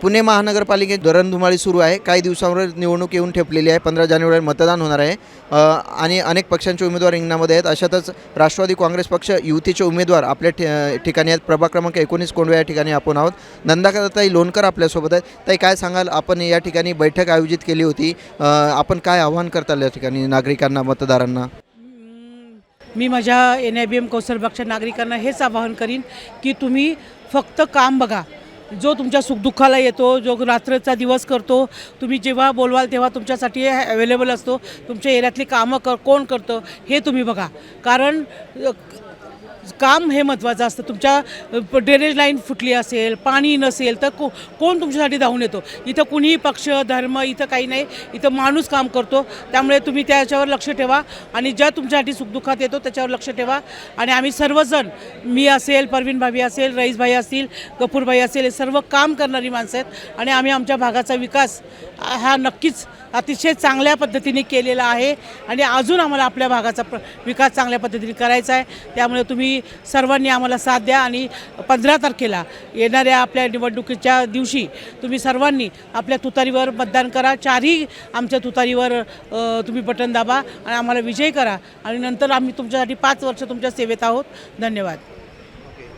पुणे महानगरपालिकेत रणधुमाळी सुरू आहे. काही दिवसांवर निवडणूक येऊन ठेपलेली आहे. 15 जानेवारी मतदान होणार आहे आणि अनेक पक्षांचे उमेदवार रिंगणामध्ये आहेत. अशातच राष्ट्रवादी काँग्रेस पक्ष युतीचे उमेदवार आपल्या ठिकाणी आहेत. प्रभाग क्रमांक 19 कोंडवे या ठिकाणी आपण आहोत. नंदाताई लोणकर आपल्यासोबत आहेत. ताई, काय सांगाल, आपण या ठिकाणी बैठक आयोजित केली होती, आपण काय आव्हान करताल या ठिकाणी नागरिकांना, मतदारांना? मी माझ्या NIBM कौशलबागच्या नागरिकांना हेच आवाहन करीन की तुम्ही फक्त काम बघा. जो तुमच्या सुखदुःखाला येतो, जो रात्रचा दिवस करतो, तुम्ही जेव्हा बोलवाल तेव्हा तुमच्यासाठी अवेलेबल असतो. तुमच्या एरियातली कामं कोण हे तुम्ही बघा. कारण काम हे महत्त्वाचं असतं. तुमच्या ड्रेनेज लाईन फुटली असेल, पाणी नसेल तर कोण तुमच्यासाठी धावून येतो? इथं कुणीही पक्ष धर्म इथं काही नाही, इथं माणूस काम करतो. त्यामुळे तुम्ही त्याच्यावर लक्ष ठेवा आणि ज्या तुमच्यासाठी सुखदुःखात येतो त्याच्यावर लक्ष ठेवा. आणि आम्ही सर्वजण, मी असेल, परवीन भाभी असेल, रईसभाई असतील, गफूरभाई असेल, हे सर्व काम करणारी माणसं आहेत आणि आम्ही आमच्या भागाचा विकास हा नक्कीच अतिशय चांगल्या पद्धतीने केलेला आहे आणि अजून आम्हाला आपल्या भागाचा विकास चांगल्या पद्धतीने करायचा आहे. त्यामुळे तुम्ही सर्वांनी आम्हाला साथ द्या आणि 15 तारखेला येणाऱ्या आपल्या निवडणुकीच्या दिवशी तुम्ही सर्वांनी आपल्या तुतारीवर मतदान करा. चारही आमच्या तुतारीवर तुम्ही बटन दाबा आणि आम्हाला विजयी करा आणि नंतर आम्ही तुमच्यासाठी 5 वर्ष तुमच्या सेवेत आहोत. धन्यवाद.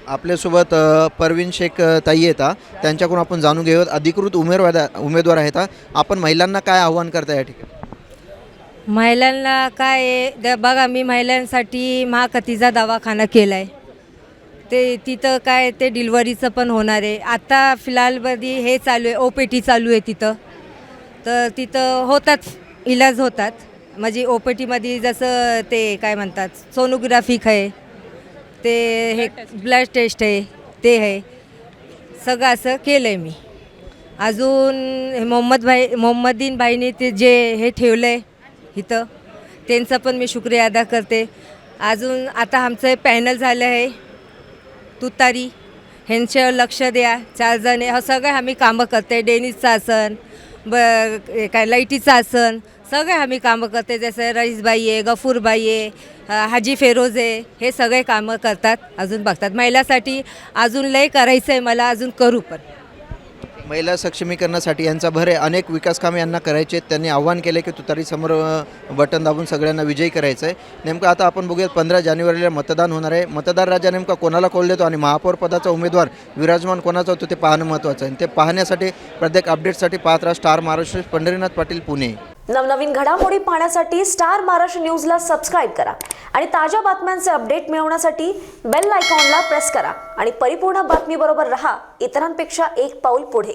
आपल्यासोबत परवीन शेख ताई येतात, त्यांच्याकडून आपण जाणून घेऊयात. अधिकृत उमेदवार आहेत. आपण महिलांना काय आव्हान करता या ठिकाणी? महिलांना काय बघा, मी महिलांसाठी महाकतीचा दवाखाना केला आहे. ते तिथं काय ते डिलिव्हरीचं पण होणार आहे. आता फिलहालमध्ये हे चालू आहे, OPT चालू आहे तिथं. तर तिथं होतात, इलाज होतात. म्हणजे OPTमध्ये जसं ते काय म्हणतात, सोनोग्राफिक आहे, ते हे ब्लड टेस्ट आहे, ते आहे, सगळं असं केलं आहे मी. अजून मोहम्मदीन भाईने ते जे हे ठेवलं आहे इथं, त्यांचा पण मी शुक्रिया अदा करते. अजून आता आमचं पॅनल झालं आहे तुतारी, ह्यांच्यावर लक्ष द्या. 4 जण हे सगळे आम्ही कामं करते. डेनिसचं आसन, काय लाईटीचं आसन, सगळे आम्ही कामं करते. जसं रईसबाई आहे, गफूरबाई आहे, हाजी फेरोज आहे, हे सगळे कामं करतात. अजून बघतात महिलासाठी अजून लय करायचं आहे मला, अजून करू. पण महिला सक्षमीकरणासाठी यांचा भर आहे. अनेक विकास कामे यांना करायचे आहेत. त्यांनी आव्हान केले की तुतारीसमोर बटन दाबून सगळ्यांना विजयी करायचं आहे. नेमकं आता आपण बघूयात, 15 जानेवारीला मतदान होणार आहे. मतदार राजा नेमका कोणाला कौल देतो आणि महापौर पदाचा उमेदवार विराजमान कोणाचा होतो ते पाहणं महत्त्वाचं आहे. ते पाहण्यासाठी प्रत्येक अपडेटसाठी पाहत राहा स्टार महाराष्ट्र. पंढरीनाथ पाटील, पुणे. नवनवीन घडामोडी पाहण्यासाठी स्टार महाराष्ट्र न्यूजला सबस्क्राईब करा आणि ताज्या बातम्यांचे अपडेट मिळवण्यासाठी बेल आयकॉनला प्रेस करा आणि परिपूर्ण बातमीबरोबर रहा, इतरांपेक्षा एक पाऊल पुढे.